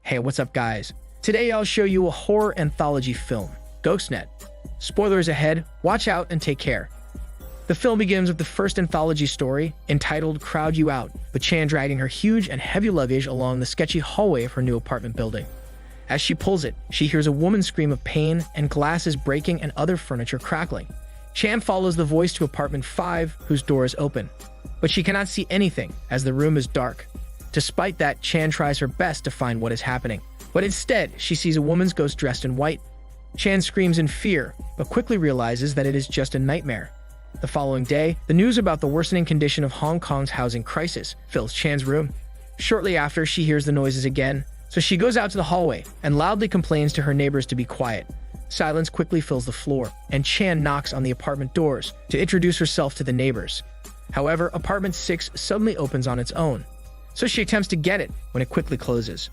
Hey, what's up guys? Today I'll show you a horror anthology film, Ghostnet. Spoilers ahead, watch out and take care. The film begins with the first anthology story, entitled Crowd You Out, with Chan dragging her huge and heavy luggage along the sketchy hallway of her new apartment building. As she pulls it, she hears a woman scream of pain and glasses breaking and other furniture crackling. Chan follows the voice to apartment 5, whose door is open. But she cannot see anything, as the room is dark. Despite that, Chan tries her best to find what is happening. But instead, she sees a woman's ghost dressed in white. Chan screams in fear, but quickly realizes that it is just a nightmare. The following day, the news about the worsening condition of Hong Kong's housing crisis fills Chan's room. Shortly after, she hears the noises again, so she goes out to the hallway and loudly complains to her neighbors to be quiet. Silence quickly fills the floor, and Chan knocks on the apartment doors to introduce herself to the neighbors. However, apartment 6 suddenly opens on its own, so she attempts to get it when it quickly closes.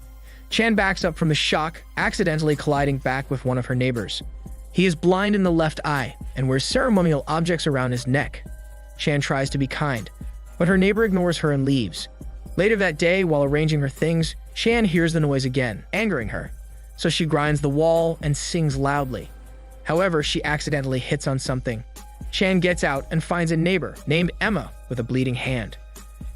Chan backs up from the shock, accidentally colliding back with one of her neighbors. He is blind in the left eye and wears ceremonial objects around his neck. Chan tries to be kind, but her neighbor ignores her and leaves. Later that day, while arranging her things, Chan hears the noise again, angering her, so she grinds the wall and sings loudly. However, she accidentally hits on something. Chan gets out and finds a neighbor named Emma with a bleeding hand.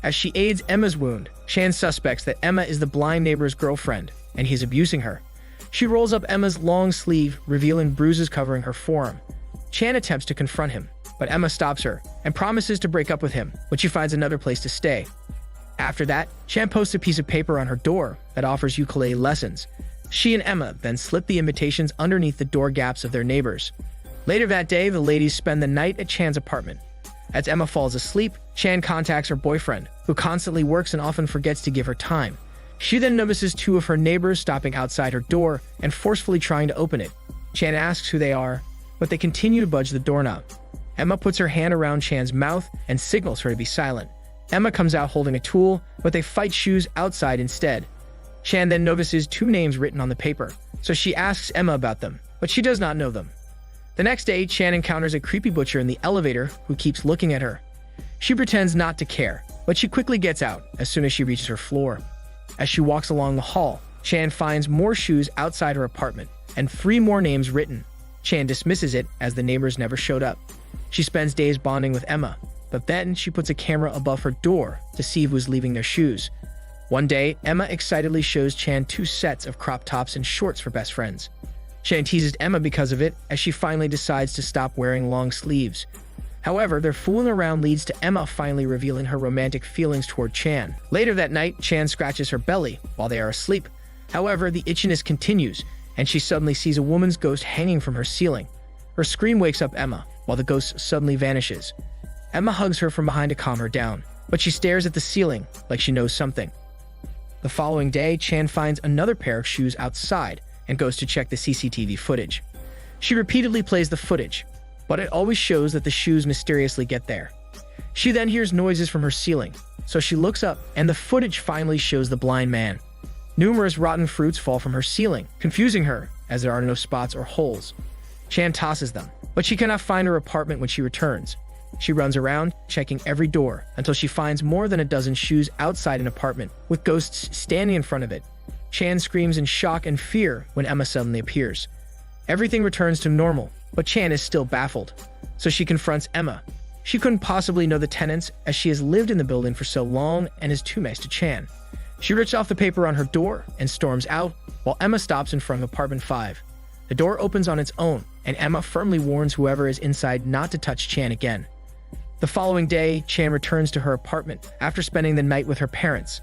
As she aids Emma's wound, Chan suspects that Emma is the blind neighbor's girlfriend, and he's abusing her. She rolls up Emma's long sleeve, revealing bruises covering her forearm. Chan attempts to confront him, but Emma stops her and promises to break up with him when she finds another place to stay. After that, Chan posts a piece of paper on her door that offers ukulele lessons. She and Emma then slip the invitations underneath the door gaps of their neighbors. Later that day, the ladies spend the night at Chan's apartment. As Emma falls asleep, Chan contacts her boyfriend, who constantly works and often forgets to give her time. She then notices 2 of her neighbors stopping outside her door and forcefully trying to open it. Chan asks who they are, but they continue to budge the doorknob. Emma puts her hand around Chan's mouth and signals her to be silent. Emma comes out holding a tool, but they fight shoes outside instead. Chan then notices 2 names written on the paper, so she asks Emma about them, but she does not know them. The next day, Chan encounters a creepy butcher in the elevator who keeps looking at her. She pretends not to care, but she quickly gets out as soon as she reaches her floor. As she walks along the hall, Chan finds more shoes outside her apartment and 3 more names written. Chan dismisses it as the neighbors never showed up. She spends days bonding with Emma, but then she puts a camera above her door to see who's leaving their shoes. One day, Emma excitedly shows Chan 2 sets of crop tops and shorts for best friends. Chan teases Emma because of it, as she finally decides to stop wearing long sleeves. However, their fooling around leads to Emma finally revealing her romantic feelings toward Chan. Later that night, Chan scratches her belly while they are asleep. However, the itchiness continues, and she suddenly sees a woman's ghost hanging from her ceiling. Her scream wakes up Emma, while the ghost suddenly vanishes. Emma hugs her from behind to calm her down, but she stares at the ceiling like she knows something. The following day, Chan finds another pair of shoes outside and goes to check the CCTV footage. She repeatedly plays the footage, but it always shows that the shoes mysteriously get there. She then hears noises from her ceiling, so she looks up and the footage finally shows the blind man. Numerous rotten fruits fall from her ceiling, confusing her as there are no spots or holes. Chan tosses them, but she cannot find her apartment when she returns. She runs around, checking every door, until she finds more than a dozen shoes outside an apartment, with ghosts standing in front of it. Chan screams in shock and fear when Emma suddenly appears. Everything returns to normal, but Chan is still baffled, so she confronts Emma. She couldn't possibly know the tenants, as she has lived in the building for so long and is too nice to Chan. She rips off the paper on her door and storms out, while Emma stops in front of apartment 5. The door opens on its own, and Emma firmly warns whoever is inside not to touch Chan again. The following day, Chan returns to her apartment after spending the night with her parents.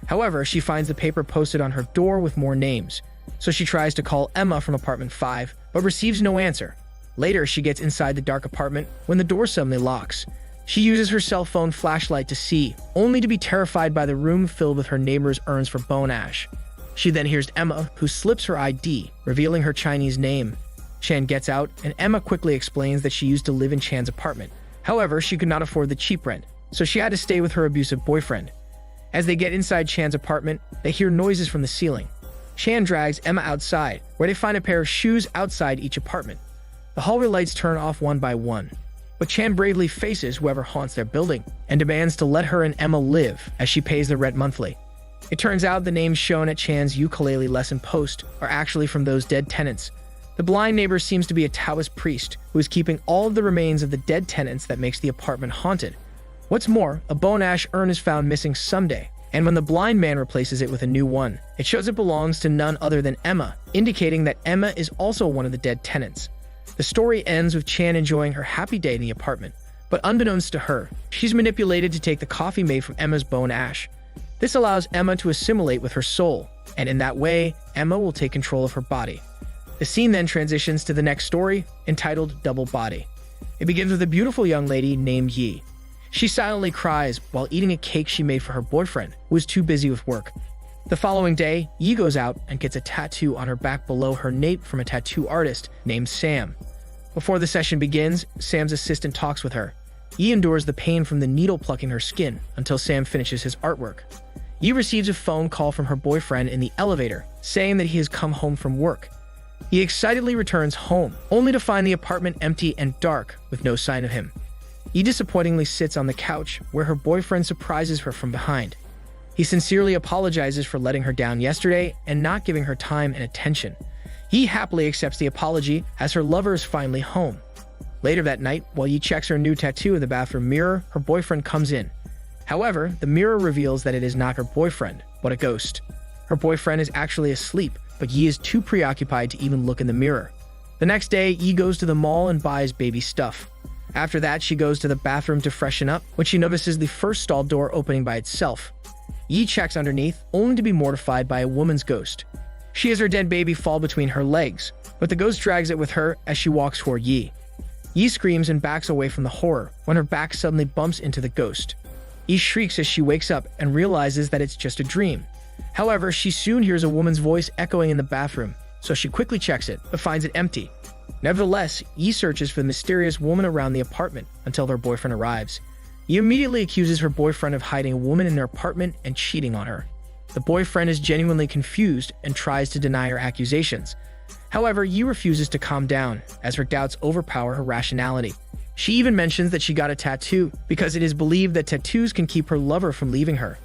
However, she finds the paper posted on her door with more names, so she tries to call Emma from apartment 5, but receives no answer. Later, she gets inside the dark apartment when the door suddenly locks. She uses her cell phone flashlight to see, only to be terrified by the room filled with her neighbor's urns for bone ash. She then hears Emma, who slips her ID, revealing her Chinese name. Chan gets out, and Emma quickly explains that she used to live in Chan's apartment. However, she could not afford the cheap rent, so she had to stay with her abusive boyfriend. As they get inside Chan's apartment, they hear noises from the ceiling. Chan drags Emma outside, where they find a pair of shoes outside each apartment. The hallway lights turn off one by one, but Chan bravely faces whoever haunts their building and demands to let her and Emma live as she pays the rent monthly. It turns out the names shown at Chan's ukulele lesson post are actually from those dead tenants. The blind neighbor seems to be a Taoist priest who is keeping all of the remains of the dead tenants that makes the apartment haunted. What's more, a bone ash urn is found missing someday, and when the blind man replaces it with a new one, it shows it belongs to none other than Emma, indicating that Emma is also one of the dead tenants. The story ends with Chan enjoying her happy day in the apartment, but unbeknownst to her, she's manipulated to take the coffee made from Emma's bone ash. This allows Emma to assimilate with her soul, and in that way, Emma will take control of her body. The scene then transitions to the next story, entitled Double Body. It begins with a beautiful young lady named Yi. She silently cries while eating a cake she made for her boyfriend, who is too busy with work. The following day, Yi goes out and gets a tattoo on her back below her nape from a tattoo artist named Sam. Before the session begins, Sam's assistant talks with her. Yi endures the pain from the needle plucking her skin until Sam finishes his artwork. Yi receives a phone call from her boyfriend in the elevator, saying that he has come home from work. He excitedly returns home, only to find the apartment empty and dark with no sign of him. Yi disappointingly sits on the couch, where her boyfriend surprises her from behind. He sincerely apologizes for letting her down yesterday and not giving her time and attention. Yi happily accepts the apology as her lover is finally home. Later that night, while Yi checks her new tattoo in the bathroom mirror, her boyfriend comes in. However, the mirror reveals that it is not her boyfriend, but a ghost. Her boyfriend is actually asleep, but Yi is too preoccupied to even look in the mirror. The next day, Yi goes to the mall and buys baby stuff. After that, she goes to the bathroom to freshen up when she notices the first stall door opening by itself. Yi checks underneath, only to be mortified by a woman's ghost. She has her dead baby fall between her legs, but the ghost drags it with her as she walks toward Yi. Yi screams and backs away from the horror when her back suddenly bumps into the ghost. Yi shrieks as she wakes up and realizes that it's just a dream. However, she soon hears a woman's voice echoing in the bathroom, so she quickly checks it, but finds it empty. Nevertheless, Yi searches for the mysterious woman around the apartment until her boyfriend arrives. Yi immediately accuses her boyfriend of hiding a woman in their apartment and cheating on her. The boyfriend is genuinely confused and tries to deny her accusations. However, Yi refuses to calm down, as her doubts overpower her rationality. She even mentions that she got a tattoo because it is believed that tattoos can keep her lover from leaving her.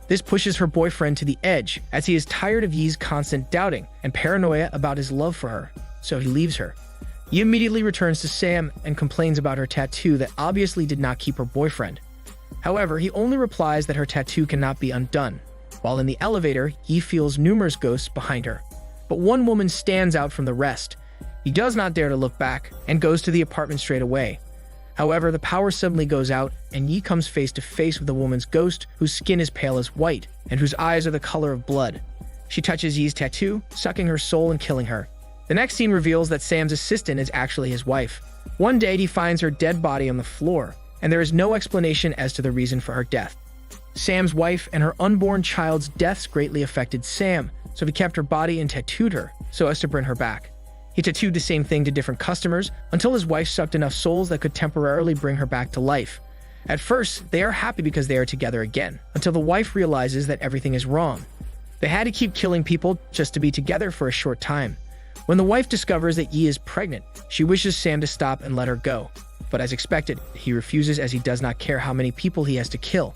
This pushes her boyfriend to the edge, as he is tired of Yi's constant doubting and paranoia about his love for her, so he leaves her. Yi immediately returns to Sam and complains about her tattoo that obviously did not keep her boyfriend. However, he only replies that her tattoo cannot be undone. While in the elevator, Yi feels numerous ghosts behind her. But one woman stands out from the rest. He does not dare to look back and goes to the apartment straight away. However, the power suddenly goes out and Yi comes face to face with a woman's ghost whose skin is pale as white and whose eyes are the color of blood. She touches Yi's tattoo, sucking her soul and killing her. The next scene reveals that Sam's assistant is actually his wife. One day, he finds her dead body on the floor, and there is no explanation as to the reason for her death. Sam's wife and her unborn child's deaths greatly affected Sam, so he kept her body and tattooed her so as to bring her back. He tattooed the same thing to different customers until his wife sucked enough souls that could temporarily bring her back to life. At first, they are happy because they are together again, until the wife realizes that everything is wrong. They had to keep killing people just to be together for a short time. When the wife discovers that Yi is pregnant, she wishes Sam to stop and let her go. But as expected, he refuses as he does not care how many people he has to kill.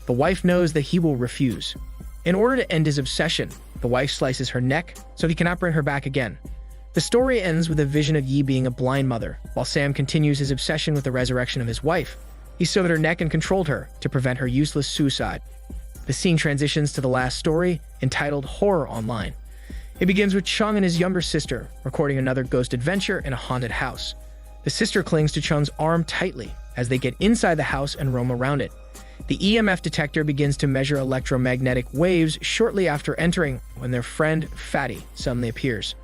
The wife knows that he will refuse. In order to end his obsession, the wife slices her neck so he cannot bring her back again. The story ends with a vision of Yi being a blind mother, while Sam continues his obsession with the resurrection of his wife. He sewed her neck and controlled her to prevent her useless suicide. The scene transitions to the last story, entitled Horror Online. It begins with Chung and his younger sister recording another ghost adventure in a haunted house. The sister clings to Chung's arm tightly as they get inside the house and roam around it. The EMF detector begins to measure electromagnetic waves shortly after entering when their friend, Fatty, suddenly appears.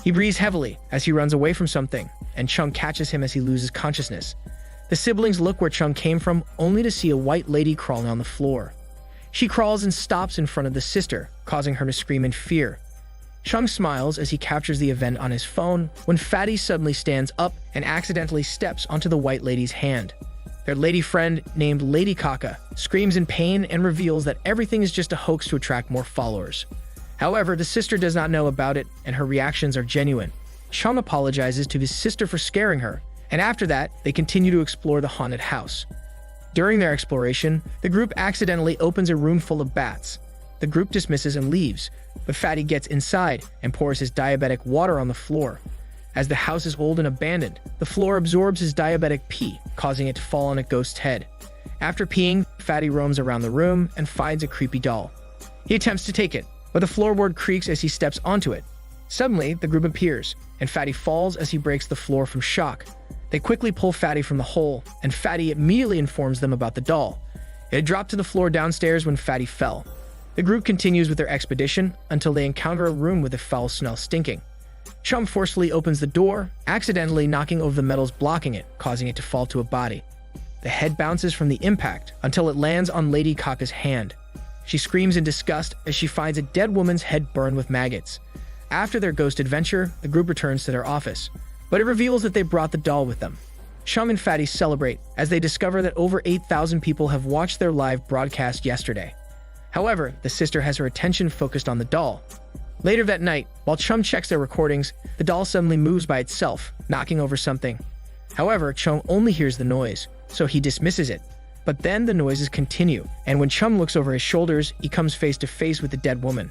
He breathes heavily as he runs away from something, and Chung catches him as he loses consciousness. The siblings look where Chung came from, only to see a white lady crawling on the floor. She crawls and stops in front of the sister, causing her to scream in fear. Chung smiles as he captures the event on his phone when Fatty suddenly stands up and accidentally steps onto the white lady's hand. Their lady friend, named Lady Kaka, screams in pain and reveals that everything is just a hoax to attract more followers. However, the sister does not know about it, and her reactions are genuine. Chung apologizes to his sister for scaring her and after that, they continue to explore the haunted house. During their exploration, the group accidentally opens a room full of bats. The group dismisses and leaves, but Fatty gets inside and pours his diabetic water on the floor. As the house is old and abandoned, the floor absorbs his diabetic pee, causing it to fall on a ghost's head. After peeing, Fatty roams around the room and finds a creepy doll. He attempts to take it, but the floorboard creaks as he steps onto it. Suddenly, the group appears, and Fatty falls as he breaks the floor from shock. They quickly pull Fatty from the hole, and Fatty immediately informs them about the doll. It had dropped to the floor downstairs when Fatty fell. The group continues with their expedition until they encounter a room with a foul smell stinking. Chum forcefully opens the door, accidentally knocking over the metals blocking it, causing it to fall to a body. The head bounces from the impact until it lands on Lady Kaka's hand. She screams in disgust as she finds a dead woman's head burned with maggots. After their ghost adventure, the group returns to their office, but it reveals that they brought the doll with them. Chum and Fatty celebrate as they discover that over 8,000 people have watched their live broadcast yesterday. However, the sister has her attention focused on the doll. Later that night, while Chum checks their recordings, the doll suddenly moves by itself, knocking over something. However, Chum only hears the noise, so he dismisses it. But then the noises continue, and when Chum looks over his shoulders, he comes face to face with the dead woman.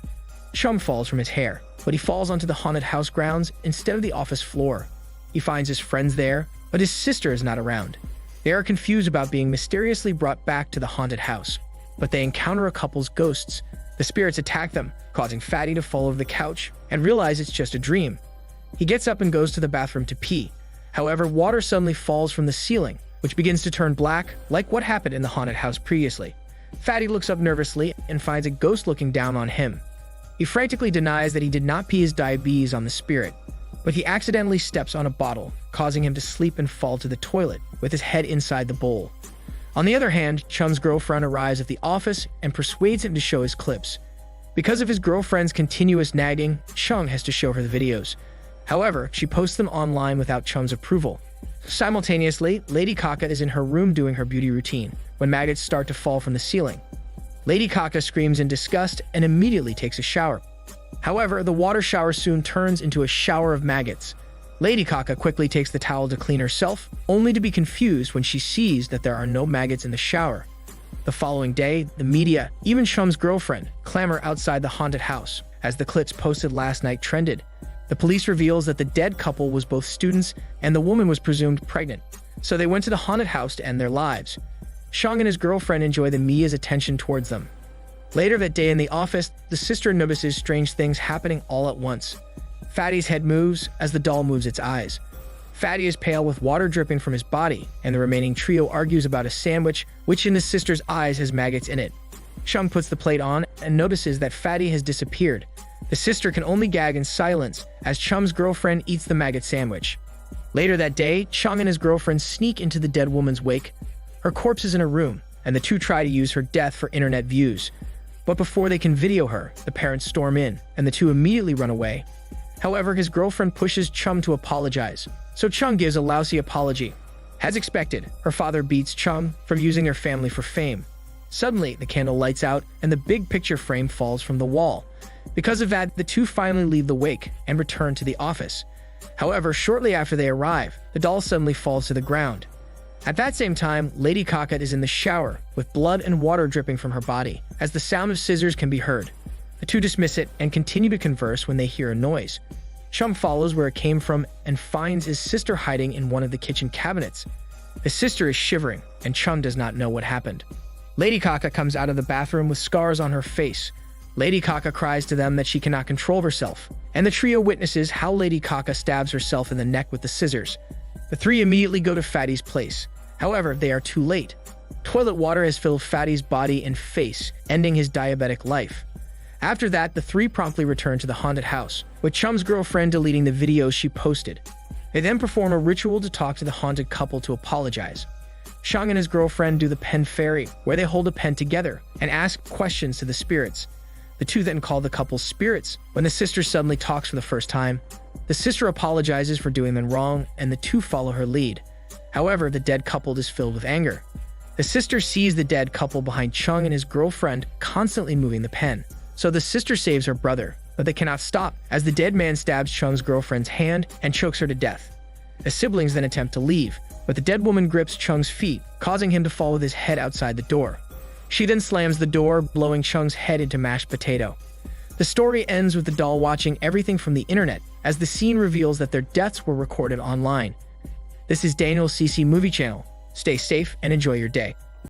Chum falls from his hair, but he falls onto the haunted house grounds instead of the office floor. He finds his friends there, but his sister is not around. They are confused about being mysteriously brought back to the haunted house, but they encounter a couple's ghosts. The spirits attack them, causing Fatty to fall over the couch and realize it's just a dream. He gets up and goes to the bathroom to pee. However, water suddenly falls from the ceiling, which begins to turn black, like what happened in the haunted house previously. Fatty looks up nervously and finds a ghost looking down on him. He frantically denies that he did not pee his diabetes on the spirit, but he accidentally steps on a bottle, causing him to sleep and fall to the toilet, with his head inside the bowl. On the other hand, Chum's girlfriend arrives at the office and persuades him to show his clips. Because of his girlfriend's continuous nagging, Chum has to show her the videos. However, she posts them online without Chum's approval. Simultaneously, Lady Kaka is in her room doing her beauty routine, when maggots start to fall from the ceiling. Lady Kaka screams in disgust and immediately takes a shower. However, the water shower soon turns into a shower of maggots. Lady Kaka quickly takes the towel to clean herself, only to be confused when she sees that there are no maggots in the shower. The following day, the media, even Chum's girlfriend, clamor outside the haunted house, as the clips posted last night trended. The police reveals that the dead couple was both students and the woman was presumed pregnant, so they went to the haunted house to end their lives. Chum and his girlfriend enjoy the media's attention towards them. Later that day in the office, the sister notices strange things happening all at once. Fatty's head moves as the doll moves its eyes. Fatty is pale with water dripping from his body, and the remaining trio argues about a sandwich, which in the sister's eyes has maggots in it. Chum puts the plate on and notices that Fatty has disappeared. The sister can only gag in silence as Chum's girlfriend eats the maggot sandwich. Later that day, Chum and his girlfriend sneak into the dead woman's wake. Her corpse is in a room, and the two try to use her death for internet views. But before they can video her, the parents storm in, and the two immediately run away. However, his girlfriend pushes Chum to apologize, so Chum gives a lousy apology. As expected, her father beats Chum for using her family for fame. Suddenly, the candle lights out and the big picture frame falls from the wall. Because of that, the two finally leave the wake and return to the office. However, shortly after they arrive, the doll suddenly falls to the ground. At that same time, Lady Kaka is in the shower, with blood and water dripping from her body, as the sound of scissors can be heard. The two dismiss it and continue to converse when they hear a noise. Chum follows where it came from and finds his sister hiding in one of the kitchen cabinets. The sister is shivering, and Chum does not know what happened. Lady Kaka comes out of the bathroom with scars on her face. Lady Kaka cries to them that she cannot control herself, and the trio witnesses how Lady Kaka stabs herself in the neck with the scissors. The three immediately go to Fatty's place. However, they are too late. Toilet water has filled Fatty's body and face, ending his diabetic life. After that, the three promptly return to the haunted house, with Chum's girlfriend deleting the videos she posted. They then perform a ritual to talk to the haunted couple to apologize. Chum and his girlfriend do the pen fairy, where they hold a pen together and ask questions to the spirits. The two then call the couple spirits. When the sister suddenly talks for the first time, the sister apologizes for doing them wrong, and the two follow her lead. However, the dead couple is filled with anger. The sister sees the dead couple behind Chum and his girlfriend constantly moving the pen. So the sister saves her brother, but they cannot stop, as the dead man stabs Chum's girlfriend's hand and chokes her to death. The siblings then attempt to leave, but the dead woman grips Chung's feet, causing him to fall with his head outside the door. She then slams the door, blowing Chung's head into mashed potato. The story ends with the doll watching everything from the internet, as the scene reveals that their deaths were recorded online. This is Daniel's CC Movie Channel. Stay safe and enjoy your day.